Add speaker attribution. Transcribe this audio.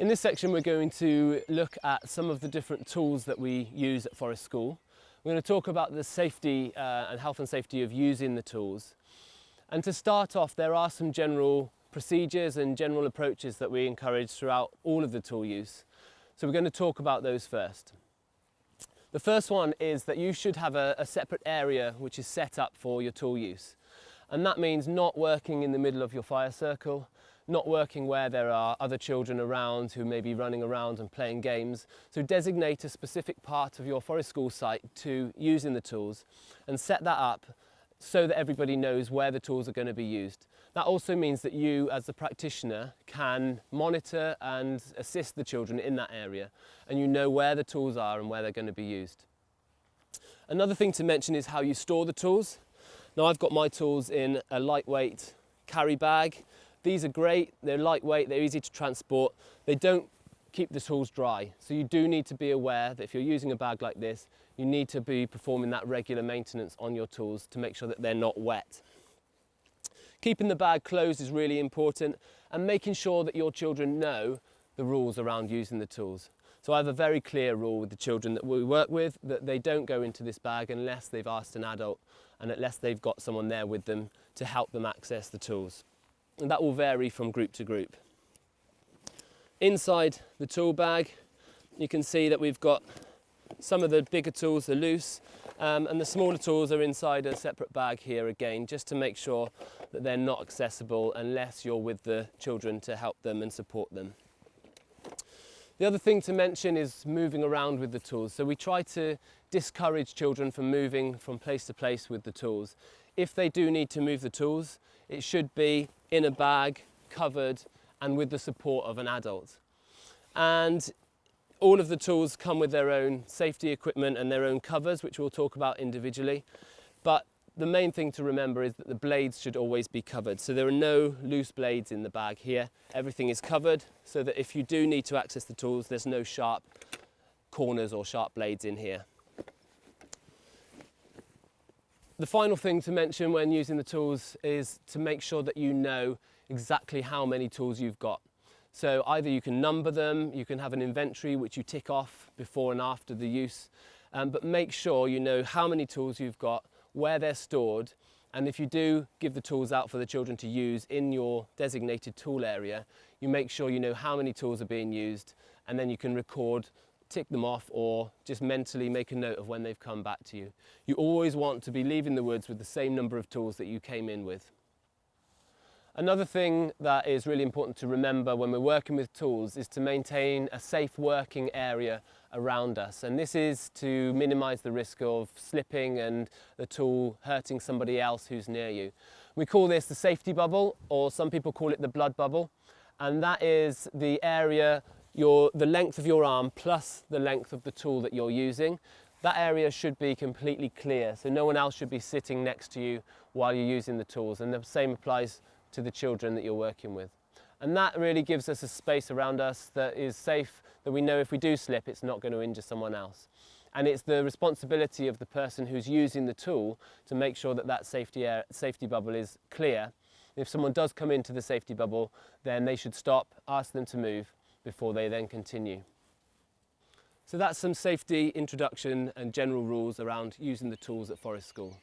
Speaker 1: In this section we're going to look at some of the different tools that we use at Forest School. We're going to talk about the safety and health and safety of using the tools. And to start off, there are some general procedures and general approaches that we encourage throughout all of the tool use. So we're going to talk about those first. The first one is that you should have a separate area which is set up for your tool use. And that means not working in the middle of your fire circle, not working where there are other children around who may be running around and playing games. So designate a specific part of your Forest School site to using the tools and set that up so that everybody knows where the tools are going to be used. That also means that you, as the practitioner, can monitor and assist the children in that area, and you know where the tools are and where they're going to be used. Another thing to mention is how you store the tools. Now I've got my tools in a lightweight carry bag. These are great, they're lightweight, they're easy to transport. They don't keep the tools dry. So you do need to be aware that if you're using a bag like this, you need to be performing that regular maintenance on your tools to make sure that they're not wet. Keeping the bag closed is really important, and making sure that your children know the rules around using the tools. So I have a very clear rule with the children that we work with, that they don't go into this bag unless they've asked an adult and unless they've got someone there with them to help them access the tools. And that will vary from group to group. Inside the tool bag, you can see that we've got some of the bigger tools are loose, and the smaller tools are inside a separate bag here again, just to make sure that they're not accessible unless you're with the children to help them and support them. The other thing to mention is moving around with the tools. So we try to discourage children from moving from place to place with the tools. If they do need to move the tools, it should be in a bag, covered, and with the support of an adult. And all of the tools come with their own safety equipment and their own covers, which we'll talk about individually. But the main thing to remember is that the blades should always be covered. So there are no loose blades in the bag here. Everything is covered so that if you do need to access the tools, there's no sharp corners or sharp blades in here. The final thing to mention when using the tools is to make sure that you know exactly how many tools you've got. So either you can number them, you can have an inventory which you tick off before and after the use, but make sure you know how many tools you've got, where they're stored, and if you do give the tools out for the children to use in your designated tool area, you make sure you know how many tools are being used, and then you can record, tick them off, or just mentally make a note of when they've come back to you. You always want to be leaving the woods with the same number of tools that you came in with. Another thing that is really important to remember when we're working with tools is to maintain a safe working area around us. And this is to minimize the risk of slipping and the tool hurting somebody else who's near you. We call this the safety bubble, or some people call it the blood bubble. And that is the area, the length of your arm plus the length of the tool that you're using. That area should be completely clear, so no one else should be sitting next to you while you're using the tools, and the same applies to the children that you're working with. And that really gives us a space around us that is safe, that we know if we do slip, it's not going to injure someone else. And it's the responsibility of the person who's using the tool to make sure that that safety bubble is clear. If someone does come into the safety bubble, then they should stop, ask them to move, before they then continue. So that's some safety introduction and general rules around using the tools at Forest School.